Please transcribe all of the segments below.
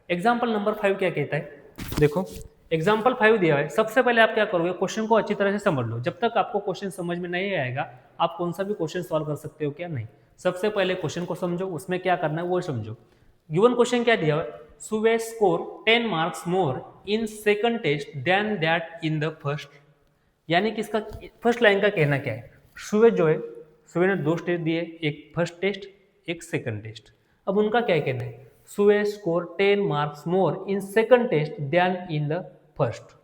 Example number 5 क्या कहता है, देखो एग्जाम्पल 5 दिया है। सबसे पहले आप क्या करोगे, क्वेश्चन को अच्छी तरह से समझ लो। जब तक आपको क्वेश्चन समझ में नहीं आएगा आप कौन सा भी क्वेश्चन सॉल्व कर सकते हो क्या, नहीं। सबसे पहले क्वेश्चन को समझो, उसमें क्या करना है वो समझो। गिवन क्वेश्चन क्या दिया है, सुवे score 10 marks more in second test then that in the first. यानी कि इसका फर्स्ट लाइन का कहना क्या है, सुवे जो है, सुवे ने 2 टेस्ट दिए, एक फर्स्ट टेस्ट एक सेकंड टेस्ट। अब उनका क्या कहना है, सुवे score 10 marks more in second test then in the first,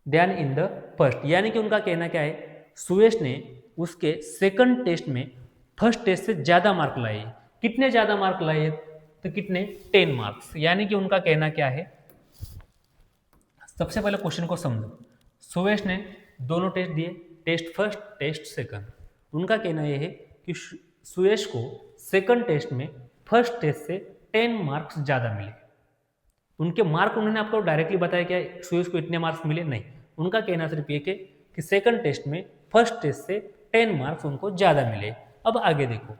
then in the first. यानी कि उनका कहना क्या है, सुवेश ने उसके सेकंड टेस्ट में फर्स्ट टेस्ट से ज्यादा मार्क लाए। कितने ज्यादा मार्क लाए, तो कितने, 10 मार्क्स। यानी कि उनका कहना क्या है, सबसे पहले क्वेश्चन को समझो। सुवेश ने दोनों टेस्ट दिए, टेस्ट फर्स्ट टेस्ट सेकंड। उनका कहना यह है कि सुवेश को सेकंड टेस्ट में फर्स्ट टेस्ट से 10 मार्क्स ज़्यादा मिले। उनके मार्क उन्होंने आपको डायरेक्टली बताया क्या सुवेश को इतने मार्क्स मिले, नहीं। उनका कहना सिर्फ ये कि सेकंड टेस्ट में फर्स्ट टेस्ट से 10 मार्क्स उनको ज़्यादा मिले। अब आगे देखो,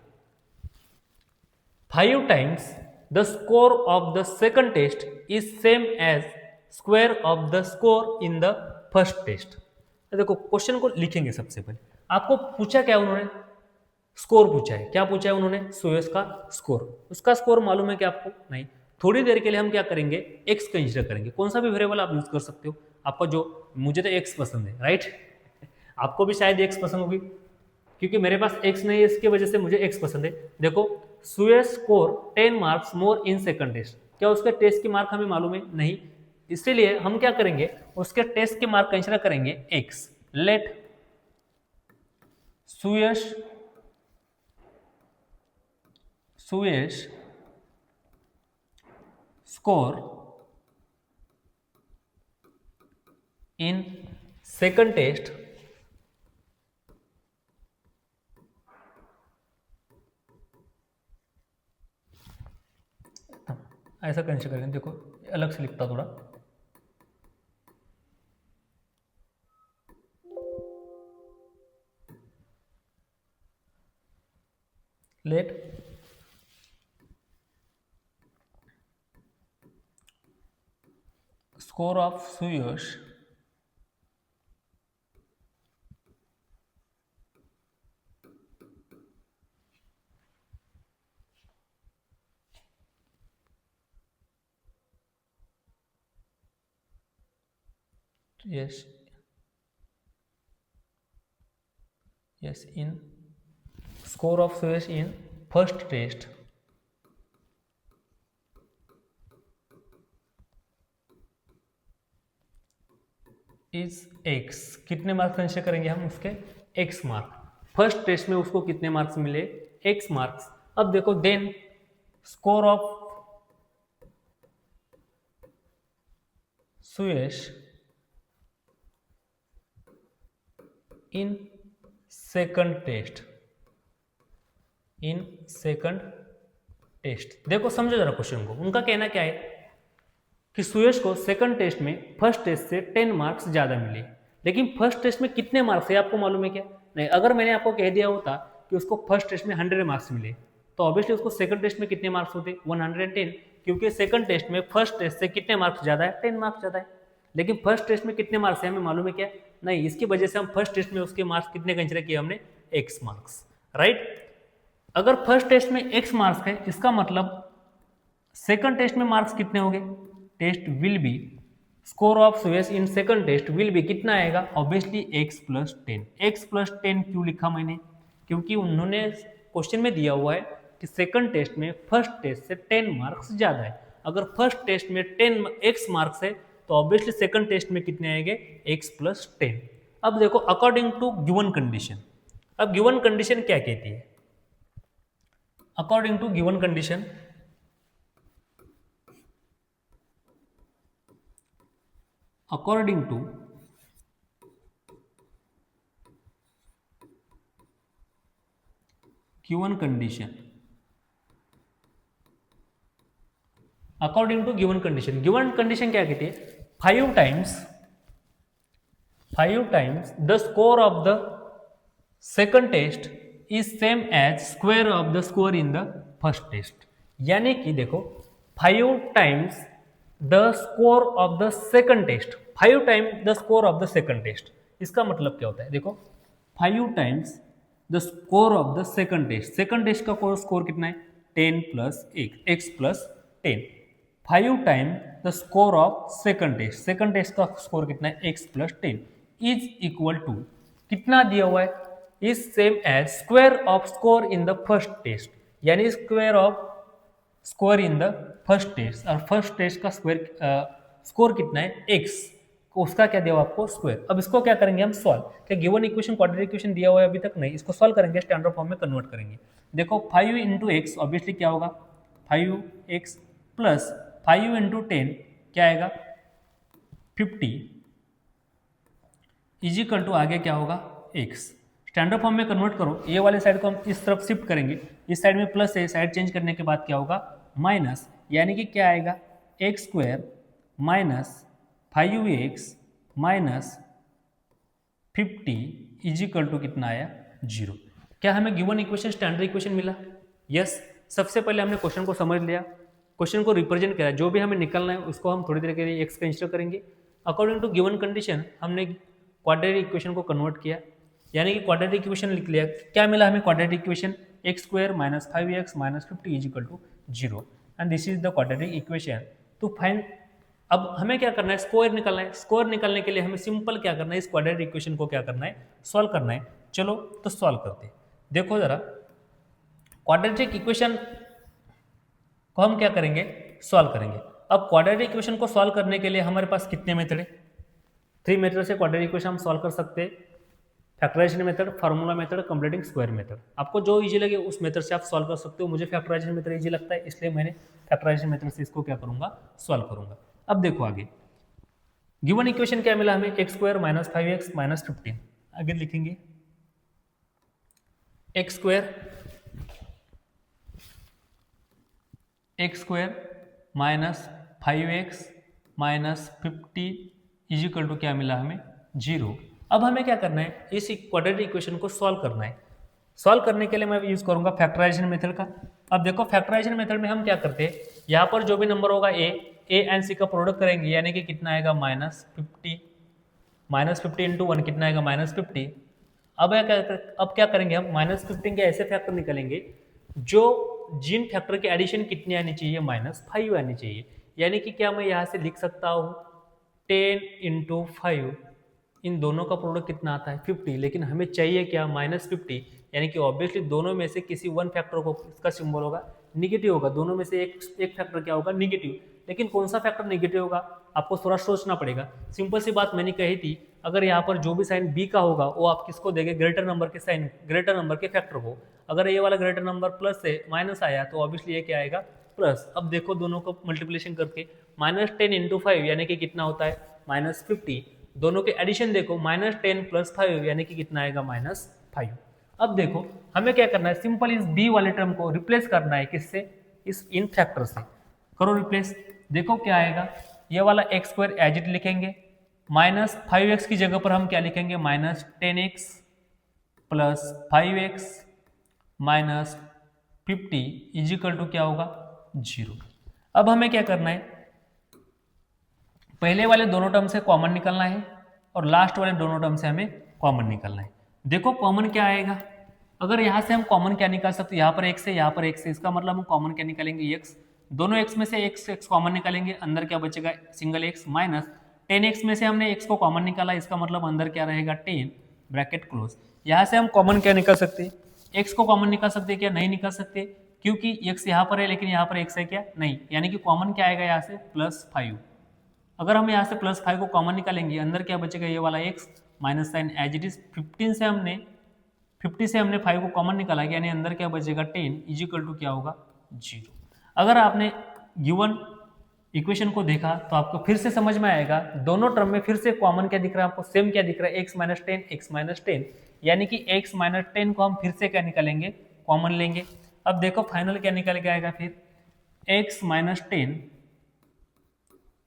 5 times the score of the second test is same as square of the score in the first test. देखो क्वेश्चन को लिखेंगे। सबसे पहले आपको पूछा क्या उन्होंने, स्कोर पूछा है। क्या पूछा है उन्होंने, सुवेश का स्कोर। उसका स्कोर मालूम है क्या आपको, नहीं। थोड़ी देर के लिए हम क्या करेंगे, एक्स कंसीडर करेंगे। कौन सा भी वेरिएबल आप यूज कर सकते हो, आपको जो, मुझे तो एक्स पसंद है, राइट। आपको भी शायद एक्स पसंद होगी, क्योंकि मेरे पास एक्स नहीं है, इसकी वजह से मुझे एक्स पसंद है। देखो Suvesh score 10 marks more in second test. क्या उसके टेस्ट की मार्क हमें मालूम है, नहीं। इसीलिए हम क्या करेंगे, उसके टेस्ट के मार्क कंसीडर करेंगे x. Let Suvesh score in second test ऐसा कंसीडर करेंगे। देखो अलग से लिखता थोड़ा, let score of Suyash yes in score of suresh in first test is x. कितने मार्क्स कंसीडर करेंगे हम उसके, एक्स मार्क। फर्स्ट टेस्ट में उसको कितने मार्क्स मिले, एक्स मार्क्स। अब देखो then score of Suyash in second test, in second test. देखो समझो जरा क्वेश्चन को। उनका कहना क्या है कि सुयश को सेकंड टेस्ट में फर्स्ट टेस्ट से 10 मार्क्स ज्यादा मिले। लेकिन फर्स्ट टेस्ट में कितने मार्क्स है आपको मालूम है क्या, नहीं। अगर मैंने आपको कह दिया होता कि उसको फर्स्ट टेस्ट में 100 मार्क्स मिले, तो ऑब्वियसली उसको सेकंड टेस्ट में कितने मार्क्स होते, 110। क्योंकि सेकंड टेस्ट में फर्स्ट टेस्ट से कितने मार्क्स ज्यादा है, 10 मार्क्स ज्यादा है। लेकिन फर्स्ट टेस्ट में कितने मार्क्स है हमें मालूम है क्या, नहीं। इसकी वजह से हम फर्स्ट टेस्ट में उसके मार्क्स कितने कंसीडर किए हमने, एक्स मार्क्स, राइट। अगर फर्स्ट टेस्ट में एक्स मार्क्स है, इसका मतलब सेकंड टेस्ट में मार्क्स कितने होंगे, test will be score of Suyash in second test will be कितना आएगा, obviously x plus 10। X plus 10 क्यों लिखा मैंने, क्योंकि उन्होंने क्वेश्चन में दिया हुआ है कि सेकंड टेस्ट में फर्स्ट टेस्ट से 10 मार्क्स ज्यादा है। अगर फर्स्ट टेस्ट में 10 एक्स मार्क्स है तो ऑब्वियसली सेकंड टेस्ट में कितने आएंगे, एक्स प्लस 10। अब देखो अकॉर्डिंग टू गिवन कंडीशन, अब गिवन कंडीशन क्या कहती है, according to given condition according to given condition, according to given condition, given condition क्या कहती है, 5 times the score of the second test is same as square of the score in the first test। यानी कि देखो 5 times the score of the second test, 5 time the score of the second test. इसका मतलब क्या होता है, देखो 5 times the score of the second test, second test का स्कोर कितना है 10 plus x plus 10, 5 time the score of second test का स्कोर कितना है x plus 10 is equal to कितना दिया हुआ है, is same as square of score in the first test, यानी square of score in the first test, और first test का स्कोर कितना है एक्स, उसका क्या दिया हुआ आपको स्क्वायर। अब इसको क्या करेंगे हम सॉल्व, क्या गिवन इक्वेशन क्वाड्रेटिक इक्वेशन दिया हुआ है अभी तक नहीं, इसको सॉल्व करेंगे, स्टैंडर्ड फॉर्म में कन्वर्ट करेंगे। देखो 5 इंटू एक्स ऑब्वियसली क्या होगा 5x प्लस 5 इंटू 10 क्या आएगा 50 इजिकल टू आगे क्या होगा x, स्टैंडर्ड फॉर्म में कन्वर्ट करो, ये वाले साइड को हम इस तरफ शिफ्ट करेंगे, इस साइड में प्लस है, साइड चेंज करने के बाद क्या होगा माइनस, यानी कि क्या आएगा x square minus 5x minus 50 is equal to कितना आया 0। क्या हमें गिवन इक्वेशन स्टैंडर्ड इक्वेशन मिला, यस। सबसे पहले हमने क्वेश्चन को समझ लिया, क्वेश्चन को रिप्रेजेंट किया, जो भी हमें निकलना है उसको हम थोड़ी देर के लिए एक्स कंसीडर करेंगे, अकॉर्डिंग टू गिवन कंडीशन हमने क्वाड्रेटिक इक्वेशन को कन्वर्ट किया, यानी कि क्वाड्रेटिक इक्वेशन लिख लिया। क्या मिला हमें quadratic equation x square minus 5x minus 50 is equal to 0 and this is the quadratic equation. तो फाइंड, अब हमें क्या करना है स्क्वायर निकालना है, स्क्वायर निकालने के लिए हमें सिंपल क्या करना है, इस क्वाड्रेटिक इक्वेशन को क्या करना है सॉल्व करना है। चलो तो सॉल्व करते हैं। देखो जरा क्वाड्रेटिक इक्वेशन को हम क्या करेंगे सॉल्व करेंगे। अब क्वाड्रेटिक इक्वेशन को सॉल्व करने के लिए हमारे पास कितने मेथड है, 3 मेथड से क्वाड्रेटिक इक्वेशन हम सॉल्व कर सकते हैं, factorization method, formula method, completing square method. आपको जो इजी लगे उस मेथड से आप सॉल्व कर सकते हो। मुझे फैक्टराइजेशन मेथड इजी लगता है, इसलिए मैंने फैक्टराइजेशन मेथड से इसको क्या करूंगा सॉल्व करूंगा। अब देखो आगे गिवन इक्वेशन क्या मिला हमें x square minus 5x minus 15, आगे लिखेंगे x square minus 5x minus 50 is equal to क्या मिला हमें 0। अब हमें क्या करना है, इस क्वाड्रेटिक इक्वेशन को सॉल्व करना है। सॉल्व करने के लिए मैं यूज करूंगा फैक्टराइजेशन मेथड का। अब देखो फैक्टराइजेशन मेथड में हम क्या करते हैं, यहाँ पर जो भी नंबर होगा ए एंड सी का प्रोडक्ट करेंगे, यानी कि कितना आएगा माइनस 50 इंटू 1 कितना आएगा माइनस 50। अब क्या करेंगे हम माइनस 15 के ऐसे फैक्टर निकलेंगे जो जिन फैक्टर की एडिशन कितनी आनी चाहिए -5 आनी चाहिए, यानी कि क्या मैं यहाँ से लिख सकता हूँ 10 इंटू 5, इन दोनों का प्रोडक्ट कितना आता है 50, लेकिन हमें चाहिए क्या -50, यानी कि ऑब्वियसली दोनों में से किसी वन फैक्टर को इसका सिंबल होगा निगेटिव होगा, दोनों में से एक फैक्टर क्या होगा निगेटिव, लेकिन कौन सा फैक्टर निगेटिव होगा आपको थोड़ा सोचना पड़ेगा। सिंपल सी बात मैंने कही थी, अगर यहाँ पर जो भी साइन बी का होगा वो आप किसको देंगे ग्रेटर नंबर के साइन, ग्रेटर नंबर के फैक्टर को। अगर ये वाला ग्रेटर नंबर प्लस से माइनस आया तो ऑब्वियसली ये क्या आएगा प्लस। अब देखो दोनों को मल्टीप्लिकेशन करके -10 इंटू 5 यानी कि कितना होता है -50, दोनों के एडिशन देखो -10 प्लस 5 यानी कि कितना आएगा -5। अब देखो हमें क्या करना है, सिंपल इस बी वाले टर्म को रिप्लेस करना है किससे, इस इन फैक्टर से। करो रिप्लेस, देखो क्या आएगा, ये वाला एक्स स्क्वायर एज इट लिखेंगे, -5x की जगह पर हम क्या लिखेंगे -10x plus 5x minus 50 is equal to क्या होगा 0। अब हमें क्या करना है, पहले वाले दोनों टर्म से कॉमन निकलना है और लास्ट वाले दोनों टर्म से हमें कॉमन निकलना है। देखो कॉमन क्या आएगा, अगर यहाँ से हम कॉमन क्या निकाल सकते हैं, यहाँ पर x है यहाँ पर x है, इसका मतलब हम कॉमन क्या निकालेंगे x, दोनों x में से x कॉमन निकालेंगे, अंदर क्या बचेगा सिंगल x, माइनस 10x में से हमने x को कॉमन निकाला, इसका मतलब अंदर क्या रहेगा 10 ब्रैकेट क्लोज। यहाँ से हम कॉमन क्या निकाल सकते हैं, x को कॉमन निकाल सकते हैं क्या, नहीं निकाल सकते, क्योंकि x यहाँ पर है लेकिन यहाँ पर x है क्या नहीं, यानी कि कॉमन क्या आएगा यहाँ से +5। अगर हम यहाँ से +5 को कॉमन निकालेंगे, अंदर क्या बचेगा ये वाला x minus sign as it is 50 से हमने 5 को कॉमन निकाला, यानी अंदर क्या बचेगा 10 इजिकल टू क्या होगा 0। अगर आपने गिवन इक्वेशन को देखा तो आपको फिर से समझ में आएगा, दोनों टर्म में फिर से कॉमन क्या दिख रहा है आपको, सेम क्या दिख रहा है x माइनस 10, यानी कि x माइनस 10 को हम फिर से क्या निकालेंगे कॉमन लेंगे। अब देखो फाइनल क्या निकल के आएगा, फिर x माइनस 10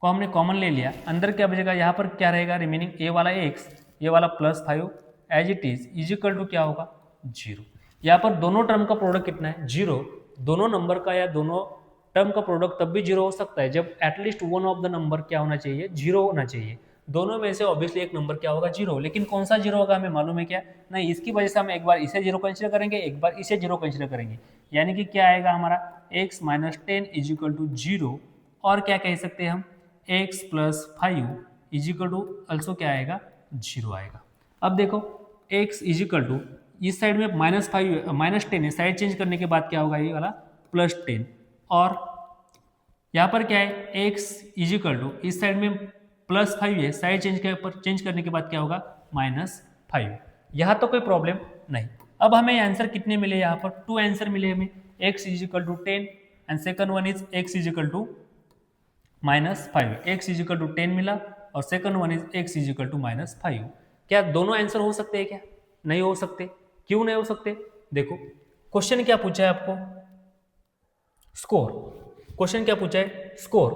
को हमने कॉमन ले लिया, अंदर क्या बचेगा, यहाँ पर क्या रहेगा रिमेनिंग, ये वाला x ये वाला +5 as it is is equal to क्या होगा 0। यहाँ पर दोनों टर्म का प्रोडक्ट कितना है 0, दोनों नंबर का या दोनों टर्म का प्रोडक्ट तब भी जीरो हो सकता है जब at least one of the number क्या होना चाहिए, जीरो होना चाहिए। दोनों में से ऑब्वियसली एक नंबर क्या होगा, जीरो। लेकिन कौन सा जीरो होगा हमें मालूम है क्या, नहीं। इसकी वजह से हम एक बार इसे जीरो कंसिडर करेंगे, एक बार इसे जीरो कंसिडर करेंगे, यानी कि क्या आएगा हमारा x minus 10 is equal to zero. और क्या कह सकते हैं हम, x plus 5 is equal to also क्या आएगा, जीरो आएगा। अब देखो x इज इक्वल टू, इस साइड में -10 है, साइड चेंज करने के बाद क्या होगा, ये वाला +10। और यहाँ पर क्या है, x इज इक्वल टू, इस साइड में +5 है, साइड चेंज करने के बाद क्या होगा, -5। यहाँ तो कोई प्रॉब्लम नहीं। अब हमें आंसर कितने मिले, यहाँ पर 2 आंसर मिले हमें, x is equal to 10 and second one is x is equal to -5। x is equal to 10 मिला और second one is x is equal to -5। क्या दोनों आंसर हो सकते हैं क्या, नहीं हो सकते। क्यों नहीं हो सकते, देखो क्वेश्चन क्या पूछा है आपको, स्कोर। क्वेश्चन क्या पूछा है, स्कोर।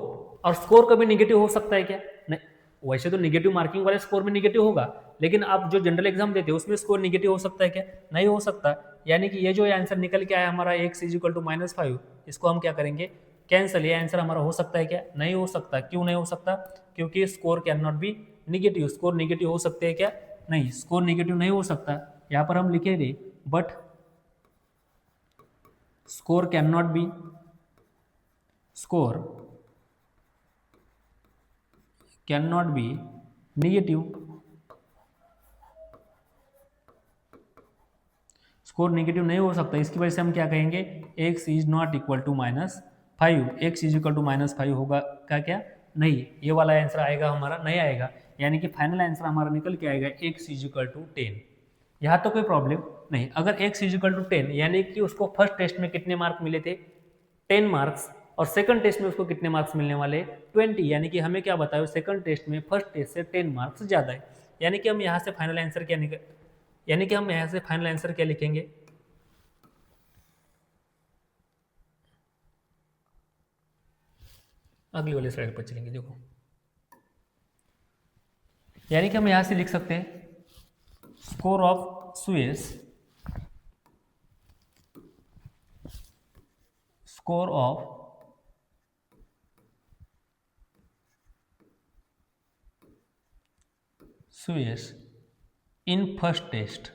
और स्कोर कभी निगेटिव हो सकता है क्या, नहीं। वैसे तो निगेटिव मार्किंग वाले स्कोर में निगेटिव होगा, लेकिन आप जो जनरल एग्जाम देते हो उसमें स्कोर निगेटिव हो सकता है क्या, नहीं हो सकता। यानी कि ये जो आंसर निकल के आया हमारा x इज इक्वल टू -5, इसको हम क्या करेंगे, कैंसिल। ये आंसर हमारा हो सकता है क्या, नहीं हो सकता। क्यों नहीं हो सकता, क्योंकि score can not be negative. Score negative हो सकते हैं क्या, नहीं, स्कोर निगेटिव नहीं हो सकता। यहाँ पर हम लिखेंगे but score can not be, score can not be negative. Score negative नहीं हो सकता, इसकी वजह से हम क्या कहेंगे, x is not equal to -5। x is equal to -5 होगा क्या, क्या नहीं, ये वाला आंसर आएगा हमारा, नहीं आएगा। यानी कि फाइनल आंसर हमारा निकल के आएगा x इज इक्वल टू 10। यहाँ तो कोई प्रॉब्लम नहीं। अगर x इज इक्वल टू 10 यानी कि उसको फर्स्ट टेस्ट में कितने मार्क मिले थे, 10 मार्क्स, और सेकंड टेस्ट में उसको कितने मार्क्स मिलने वाले, 20। यानी कि हमें क्या बताया, सेकंड टेस्ट में फर्स्ट टेस्ट से 10 मार्क्स ज़्यादा है। यानी कि हम यहाँ से फाइनल आंसर क्या लिखेंगे, अगली वाली स्लाइड पर चलेंगे। देखो, यानी कि हम यहाँ से लिख सकते हैं score of Suyash, score of Suyash in first test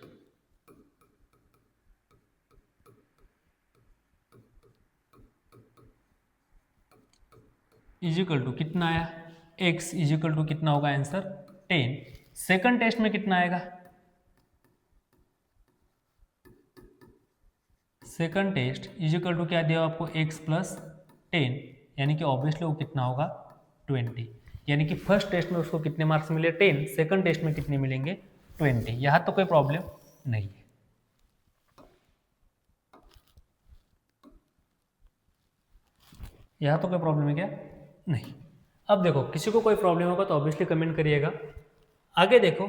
is equal to कितना आया, x इज इक्वल टू कितना होगा आंसर, 10। सेकंड टेस्ट में कितना आएगा, second test is equal to क्या दिया आपको, x प्लस 10, यानी कि ऑब्वियसली वो कितना होगा, 20। यानी कि फर्स्ट टेस्ट में उसको कितने मार्क्स मिले, 10। सेकंड टेस्ट में कितने मिलेंगे, 20। यहाँ तो कोई प्रॉब्लम नहीं है। यहाँ तो कोई प्रॉब्लम है क्या, नहीं। अब देखो, किसी को कोई प्रॉब्लम होगा तो ऑब्वियसली कमेंट करिएगा। आगे देखो,